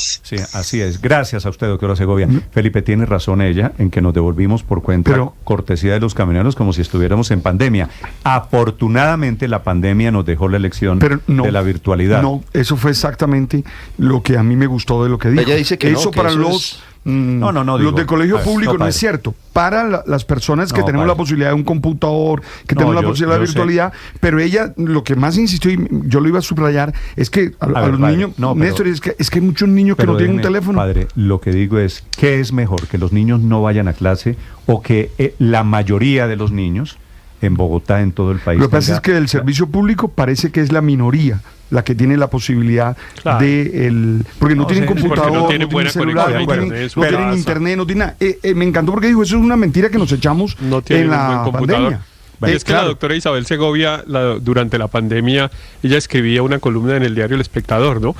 gracias. Sí, así es. Gracias a usted, doctora Segovia. Felipe, tiene razón ella en que nos devolvimos por cuenta cortesía de los camioneros como si estuviéramos en pandemia. Afortunadamente la pandemia nos dejó la elección de la virtualidad. No, eso fue exactamente lo que a mí me gustó de lo que dijo. Ella dice que eso para los... los de colegio público no es cierto. Para las personas que tenemos la posibilidad de un computador, que tenemos la posibilidad de virtualidad, pero ella lo que más insistió, y yo lo iba a subrayar, es que a los niños, Néstor, es que hay muchos niños que no tienen un teléfono. Padre, lo que digo es, ¿qué es mejor? ¿Que los niños no vayan a clase o que la mayoría de los niños en Bogotá, en todo el país? Lo que pasa es que el servicio público parece que es la minoría la que tiene la posibilidad de porque no tienen computador, no tienen celular, no tienen internet, no tienen nada. Me encantó porque dijo, eso es una mentira que nos echamos en la pandemia. Es que la doctora Isabel Segovia, durante la pandemia, ella escribía una columna en el diario El Espectador, ¿no?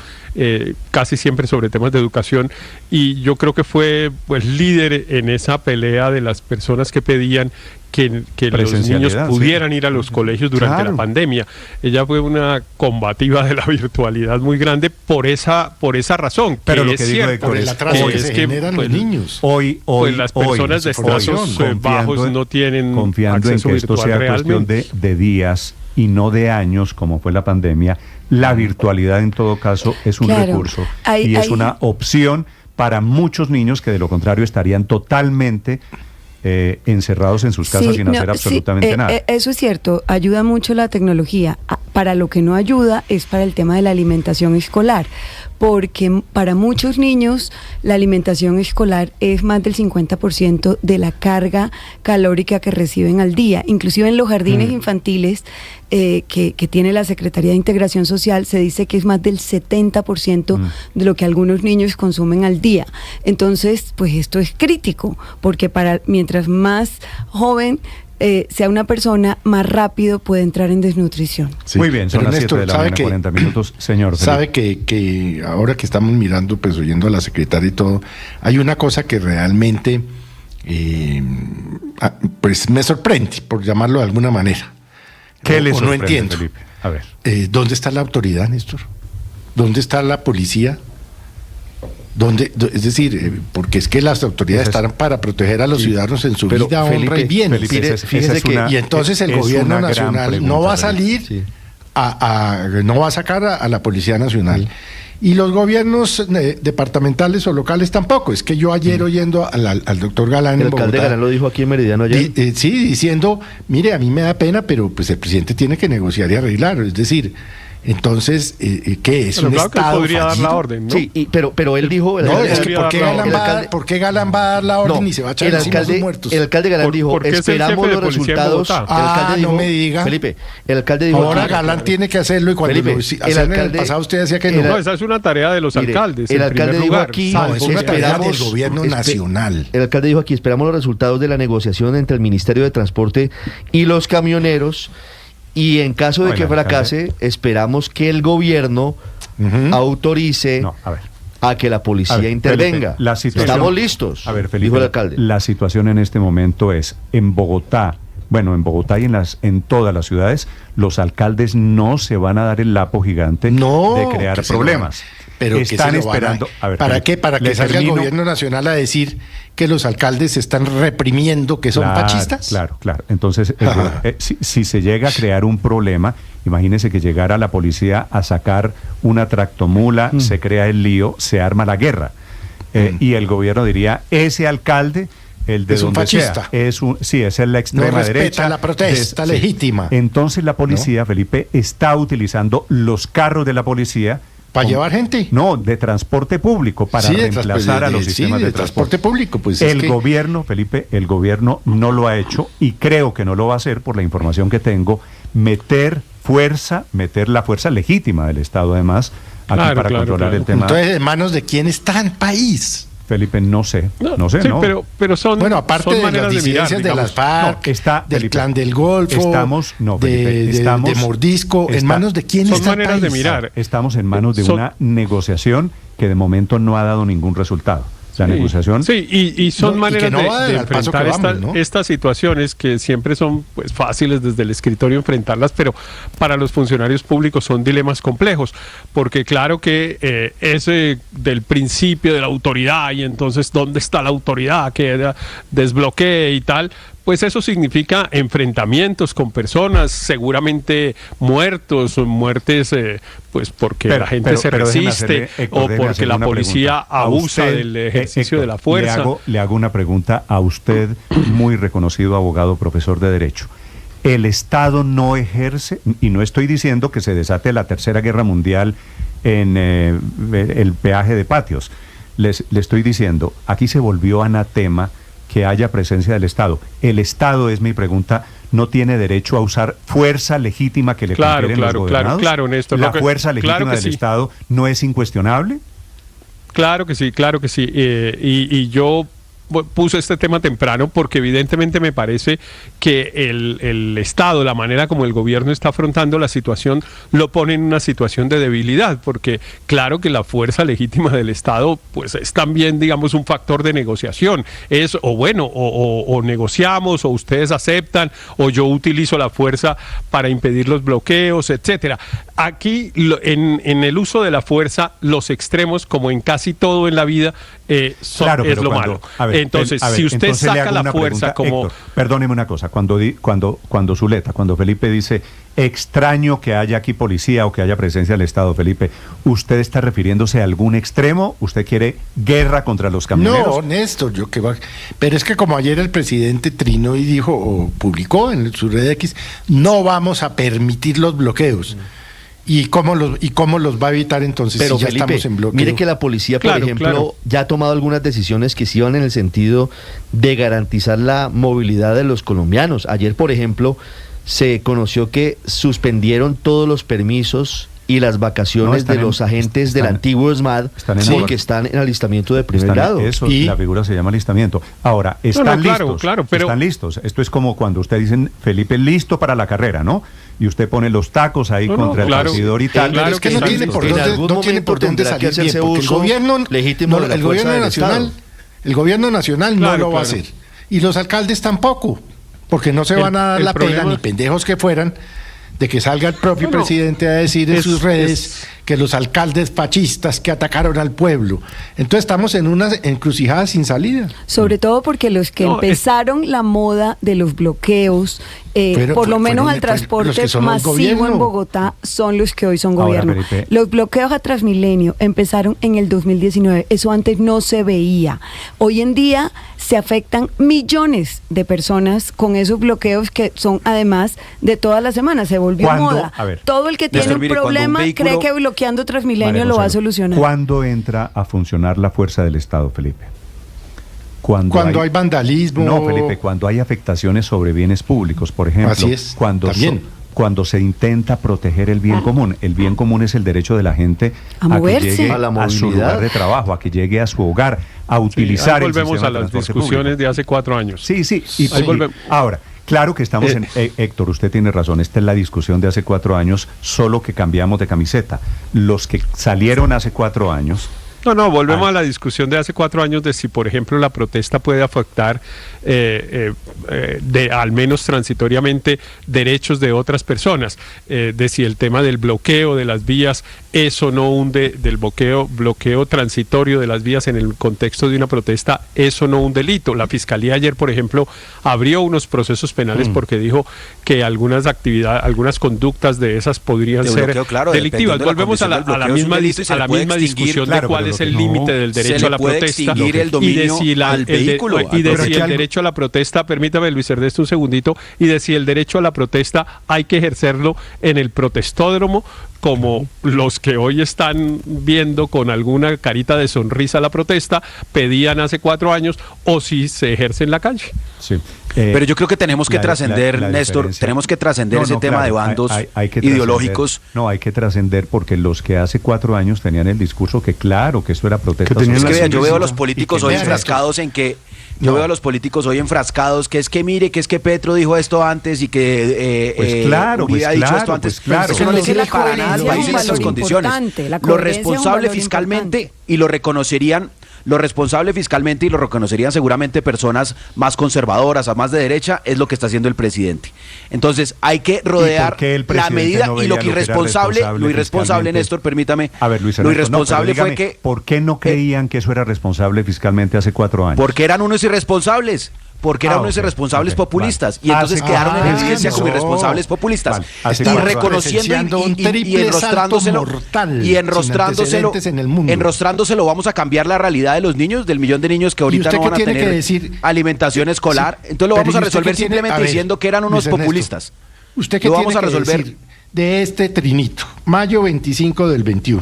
Casi siempre sobre temas de educación, y yo creo que fue pues líder en esa pelea de las personas que pedían que los niños pudieran ir a los colegios durante la pandemia. Ella fue una combativa de la virtualidad muy grande por esa razón. Pero que lo que es digo cierto, de es que se generan los niños. Hoy, las personas de estatus bajos no tienen confiando en que esto sea cuestión de días y no de años, como fue la pandemia. La virtualidad, en todo caso, es un recurso y es una opción para muchos niños que de lo contrario estarían totalmente encerrados en sus casas sin hacer absolutamente nada. Eso es cierto, ayuda mucho la tecnología. Para lo que no ayuda es para el tema de la alimentación escolar, porque para muchos niños la alimentación escolar es más del 50% de la carga calórica que reciben al día. Inclusive en los jardines infantiles que tiene la Secretaría de Integración Social se dice que es más del 70% de lo que algunos niños consumen al día. Entonces, pues esto es crítico, porque mientras más joven sea una persona, más rápido puede entrar en desnutrición. Sí. Muy bien, son las 7 de la mañana, 40 minutos. Señor Felipe. Sabe que ahora que estamos mirando, pues oyendo a la secretaria y todo, hay una cosa que realmente pues me sorprende, por llamarlo de alguna manera. ¿Qué le sorprende, no entiendo. Felipe? A ver. ¿Dónde está la autoridad, Néstor? ¿Dónde está la policía? Es decir, porque es que las autoridades están para proteger a los ciudadanos en su vida, honra y bien. Fíjese que y entonces el gobierno nacional no va a salir no va a sacar a la Policía Nacional. Y los gobiernos departamentales o locales tampoco. Es que yo ayer oyendo al doctor Galán en Bogotá, alcalde Galán lo dijo aquí en Meridiano ayer. Sí, diciendo, mire, a mí me da pena, pero pues el presidente tiene que negociar y arreglar. Es decir, entonces, ¿qué es? Pero un claro Estado que él podría fallido. dar la orden, ¿no? Sí, pero él dijo... No, es que ¿por qué Galán va a dar la orden y se va a echar encima a sus muertos? El alcalde Galán dijo, esperamos los resultados. El alcalde dijo, no me diga. Felipe, el alcalde dijo... Ahora Galán tiene que hacerlo y cuando en el pasado usted decía que no. No, esa es una tarea de los alcaldes. El alcalde dijo aquí... No, es una tarea del gobierno nacional. El alcalde dijo aquí, esperamos los resultados de la negociación entre el Ministerio de Transporte y los camioneros. Y en caso de que fracase, esperamos que el gobierno autorice a que la policía intervenga. Felipe, estamos listos, Felipe, dijo el alcalde. La situación en este momento es, en Bogotá y en todas las ciudades, los alcaldes no se van a dar el lapo gigante de crear problemas. Pero están esperando. ¿Para qué? ¿Para que salga el gobierno nacional a decir que los alcaldes están reprimiendo, que son fascistas? Claro. Entonces, si se llega a crear un problema, imagínese que llegara la policía a sacar una tractomula, se crea el lío, se arma la guerra. Y el gobierno diría, ese alcalde, el de es donde un fascista. sea, es la extrema derecha. La protesta legítima. Entonces la policía, Felipe, está utilizando los carros de la policía ¿para llevar gente? No, de transporte público, para reemplazar a los sistemas de transporte público. Pues el gobierno, Felipe, el gobierno no lo ha hecho y creo que no lo va a hacer por la información que tengo, meter la fuerza legítima del Estado además, aquí para controlar el tema. Entonces, ¿en manos de quién está el país? Felipe, no sé. Pero son, bueno, aparte son de las disidencias de las FARC, del Clan del Golfo, de Mordisco, ¿en manos de quién está el país? De mirar. Estamos en manos de una negociación que de momento no ha dado ningún resultado. La negociación. Sí, y son maneras de enfrentar estas situaciones que siempre son pues fáciles desde el escritorio enfrentarlas, pero para los funcionarios públicos son dilemas complejos, porque claro que ese del principio de la autoridad, y entonces ¿dónde está la autoridad que desbloquee y tal? Pues eso significa enfrentamientos con personas, seguramente muertes, pues porque la gente se resiste o porque la policía abusa del ejercicio de la fuerza. Le hago una pregunta a usted, muy reconocido abogado, profesor de Derecho. El Estado no ejerce, y no estoy diciendo que se desate la Tercera Guerra Mundial en el peaje de Patios. Le estoy diciendo, aquí se volvió anatema que haya presencia del Estado. El Estado, es mi pregunta, no tiene derecho a usar fuerza legítima que le confieren los gobernados. Claro, Néstor. ¿La fuerza legítima del Estado no es incuestionable? Claro que sí. Y yo puse este tema temprano porque evidentemente me parece que el Estado, la manera como el gobierno está afrontando la situación, lo pone en una situación de debilidad, porque claro que la fuerza legítima del Estado pues es también, digamos, un factor de negociación. Es o negociamos, o ustedes aceptan, o yo utilizo la fuerza para impedir los bloqueos, etcétera. Aquí en el uso de la fuerza, los extremos, como en casi todo en la vida, es lo malo. Entonces, si usted saca la fuerza como... Héctor, perdóneme una cosa, cuando Zuleta, cuando Felipe dice extraño que haya aquí policía o que haya presencia del Estado, Felipe, ¿usted está refiriéndose a algún extremo? ¿Usted quiere guerra contra los camioneros? No, Néstor, pero es que como ayer el presidente trinó y dijo, o publicó en su red X, no vamos a permitir los bloqueos. ¿Y cómo los va a evitar entonces? Pero si ya Felipe, estamos en bloqueo? Mire que la policía, por ejemplo, ya ha tomado algunas decisiones que sí van en el sentido de garantizar la movilidad de los colombianos. Ayer, por ejemplo, se conoció que suspendieron todos los permisos y las vacaciones de los agentes del antiguo ESMAD que están en alistamiento de primer grado. La figura se llama alistamiento. Ahora, están listos. Pero están listos. Esto es como cuando usted dice, Felipe, listo para la carrera, ¿no? Y usted pone los tacos ahí contra el partidor y tal. Claro, es que no tiene por dónde salir bien, porque el gobierno nacional no lo va a hacer. Y los alcaldes tampoco, porque no se van a dar la pena, ni pendejos que fueran, de que salga el propio presidente a decir en sus redes que los alcaldes fascistas que atacaron al pueblo. Entonces estamos en una encrucijada sin salida. Sobre todo porque los que empezaron la moda de los bloqueos, por lo menos al transporte masivo en Bogotá, son los que hoy son gobierno. Los bloqueos a Transmilenio empezaron en el 2019. Eso antes no se veía. Hoy en día se afectan millones de personas con esos bloqueos que son además de todas las semanas. Se volvió moda. Todo el que tiene un problema cree que bloqueando Transmilenio lo va a solucionar. ¿Cuándo entra a funcionar la fuerza del Estado, Felipe? Cuando hay vandalismo. No, Felipe, cuando hay afectaciones sobre bienes públicos, por ejemplo. Así es, cuando se intenta proteger el bien común. El bien común es el derecho de la gente a que llegue a su lugar de trabajo, a que llegue a su hogar, a utilizar el sistema de transporte público. Volvemos a las discusiones de hace 4 años. Sí. Ahora, claro que estamos Héctor, usted tiene razón, esta es la discusión de hace 4 años, solo que cambiamos de camiseta. Los que salieron hace 4 años... Volvemos a la discusión de hace 4 años de si, por ejemplo, la protesta puede afectar al menos transitoriamente derechos de otras personas, de si el tema del bloqueo de las vías es o no del bloqueo transitorio de las vías en el contexto de una protesta es o no un delito. La Fiscalía ayer, por ejemplo, abrió unos procesos penales porque dijo que algunas conductas de esas podrían ser delictivas. Volvemos a la misma discusión de cuál es el límite del derecho a la protesta y de si el derecho a la protesta, permítame Luis Ernesto un segundito, y de si el derecho a la protesta hay que ejercerlo en el protestódromo, como los que hoy están viendo con alguna carita de sonrisa la protesta pedían hace 4 años, o si se ejerce en la calle. Sí. Pero yo creo que tenemos que trascender, Néstor, tenemos que trascender ese tema de bandos ideológicos. No, hay que trascender, porque los que hace 4 años tenían el discurso que claro, que eso era protesta. Yo veo a los políticos hoy enfrascados en que... veo a los políticos hoy enfrascados, que es que Petro dijo esto antes y que hubiera dicho esto antes. Eso no le sirve para nada al país en estas condiciones. Lo responsable fiscalmente, y lo reconocerían lo responsable fiscalmente, y lo reconocerían seguramente personas más conservadoras, más de derecha, es lo que está haciendo el presidente. Entonces hay que rodear la medida, y lo que irresponsable, Néstor, permítame, a ver, Luis Ernesto, lo irresponsable dígame, fue que... ¿por qué no creían que eso era responsable fiscalmente hace 4 años? Porque eran unos irresponsables. Porque eran unos irresponsables populistas, y entonces quedaron en evidencia como irresponsables populistas, y reconociendo y enrostrándoselo, vamos a cambiar la realidad de los niños, del millón de niños que ahorita no van a tener alimentación escolar. Entonces lo vamos a resolver simplemente diciendo que eran unos populistas. ¿Usted qué tiene que decir de este trinito? Mayo 25 del 21.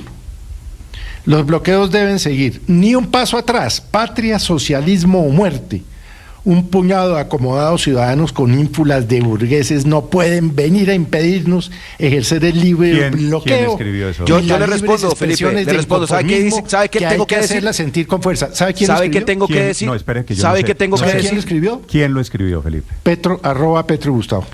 Los bloqueos deben seguir. Ni un paso atrás. Patria, socialismo o muerte. Un puñado de acomodados ciudadanos con ínfulas de burgueses no pueden venir a impedirnos ejercer el libre bloqueo. ¿Quién escribió eso? Yo le respondo, Felipe, le respondo. ¿Sabe qué dice? ¿Sabe qué tengo que decir? Hacerla sentir con fuerza. ¿Sabe quién ¿Sabe qué tengo que decir? No, espere que yo ¿Sabe no sé. qué tengo que decir? ¿Quién lo escribió? ¿Quién lo escribió, Felipe? Petro Gustavo.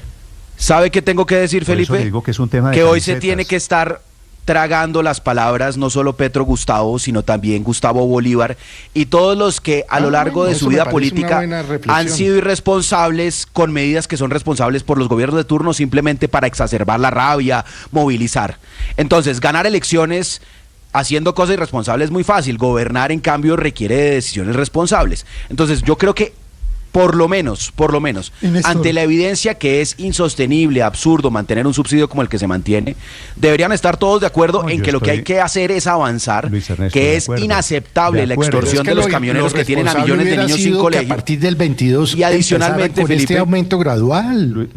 ¿Sabe qué tengo que decir, Felipe? Por eso digo que es un tema de que hoy se camisetas. tiene que estar tragando las palabras, no solo Petro Gustavo, sino también Gustavo Bolívar y todos los que a lo largo de su vida política han sido irresponsables con medidas que son responsables por los gobiernos de turno, simplemente para exacerbar la rabia, movilizar. Entonces, ganar elecciones haciendo cosas irresponsables es muy fácil, gobernar en cambio requiere de decisiones responsables. Entonces, yo creo que por lo menos, ante la evidencia que es insostenible, absurdo mantener un subsidio como el que se mantiene, deberían estar todos de acuerdo en que lo que hay que hacer es avanzar, que es inaceptable la extorsión de los camioneros que tienen a millones de niños sin colegio. A partir del 22 y adicionalmente, con Felipe, este aumento gradual.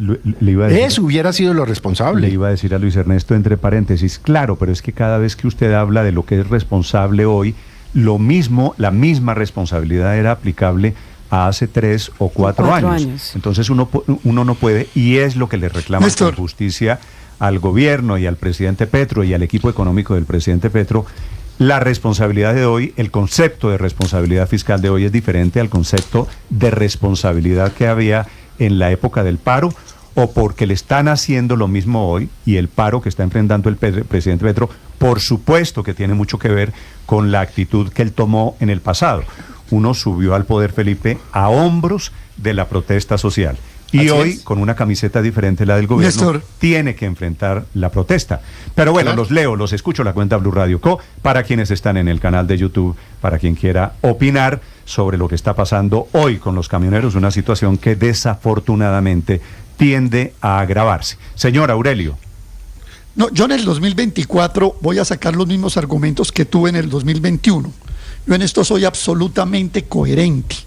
Eso hubiera sido lo responsable. Le iba a decir a Luis Ernesto entre paréntesis, claro, pero es que cada vez que usted habla de lo que es responsable hoy, la misma responsabilidad era aplicable a hace 3 o 4 años. Entonces uno no puede, y es lo que le reclama con justicia al gobierno y al presidente Petro y al equipo económico del presidente Petro. La responsabilidad de hoy, el concepto de responsabilidad fiscal de hoy es diferente al concepto de responsabilidad que había en la época del paro, o porque le están haciendo lo mismo hoy, y el paro que está enfrentando el presidente Petro, por supuesto que tiene mucho que ver con la actitud que él tomó en el pasado. Uno subió al poder, Felipe, a hombros de la protesta social. Y así hoy, con una camiseta diferente a la del gobierno, Néstor, tiene que enfrentar la protesta. Pero bueno, claro, los escucho, la cuenta Blue Radio Co, para quienes están en el canal de YouTube, para quien quiera opinar sobre lo que está pasando hoy con los camioneros, una situación que desafortunadamente tiende a agravarse. Señor Aurelio. No, yo en el 2024 voy a sacar los mismos argumentos que tuve en el 2021. Yo en esto soy absolutamente coherente.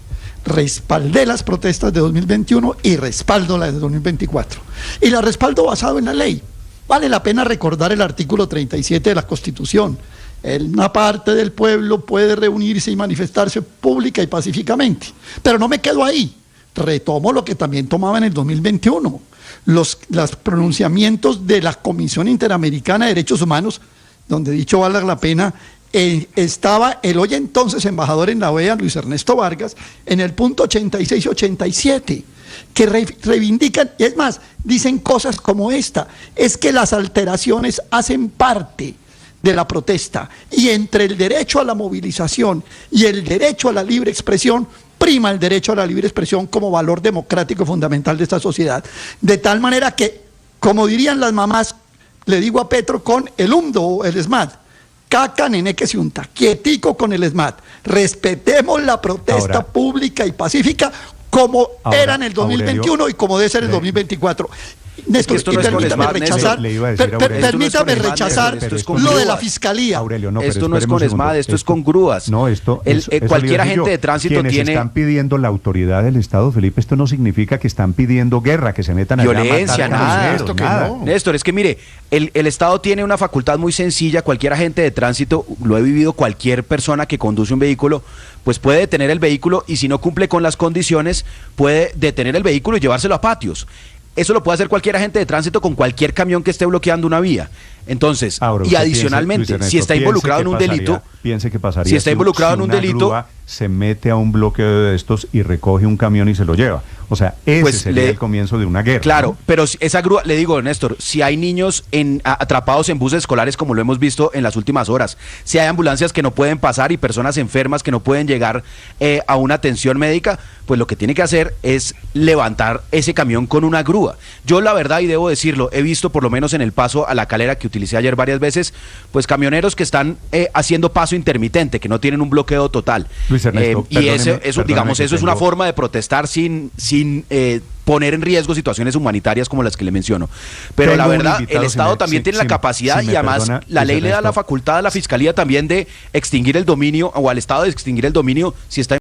Respaldé las protestas de 2021 y respaldo las de 2024. Y las respaldo basado en la ley. Vale la pena recordar el artículo 37 de la Constitución. Una parte del pueblo puede reunirse y manifestarse pública y pacíficamente. Pero no me quedo ahí. Retomo lo que también tomaba en el 2021. Los pronunciamientos de la Comisión Interamericana de Derechos Humanos, donde dicho vale la pena, estaba el hoy entonces embajador en la OEA, Luis Ernesto Vargas, en el punto 86 y 87, que reivindican, y es más, dicen cosas como esta: es que las alteraciones hacen parte de la protesta, y entre el derecho a la movilización y el derecho a la libre expresión, prima el derecho a la libre expresión como valor democrático fundamental de esta sociedad. De tal manera que, como dirían las mamás, le digo a Petro con el UMDO o el SMAT: caca, nene que se unta, quietico con el SMAT. Respetemos la protesta pública y pacífica como era en el 2021, Aurelio, y como debe ser en el 2024. Néstor, esto no permítame rechazar, permítame rechazar lo de la fiscalía. Aurelio, no, esto no es con ESMAD, esto es con grúas. No, cualquier agente de tránsito quienes tiene... están pidiendo la autoridad del Estado, Felipe, esto no significa que están pidiendo guerra, que se metan a violencia, nada. No. Néstor, es que mire, el Estado tiene una facultad muy sencilla. Cualquier agente de tránsito, lo he vivido, cualquier persona que conduce un vehículo, pues puede detener el vehículo, y si no cumple con las condiciones, puede detener el vehículo y llevárselo a patios. Eso lo puede hacer cualquier agente de tránsito con cualquier camión que esté bloqueando una vía. Entonces, y adicionalmente, si está involucrado en un delito, piense que pasaría si está involucrado en un delito, se mete a un bloqueo de estos y recoge un camión y se lo lleva. O sea, ese sería el comienzo de una guerra. Claro, ¿no? pero esa grúa, le digo, Néstor, si hay niños atrapados en buses escolares, como lo hemos visto en las últimas horas, si hay ambulancias que no pueden pasar y personas enfermas que no pueden llegar a una atención médica, pues lo que tiene que hacer es levantar ese camión con una grúa. Yo, la verdad, y debo decirlo, he visto por lo menos en el paso a La Calera, que utilicé ayer varias veces, pues camioneros que están haciendo paso intermitente, que no tienen un bloqueo total. Luis Ernesto, y eso es una forma de protestar sin poner en riesgo situaciones humanitarias como las que le menciono. Pero la verdad, el Estado también tiene la capacidad y además la ley le da la facultad a la Fiscalía también de extinguir el dominio, o al Estado de extinguir el dominio si está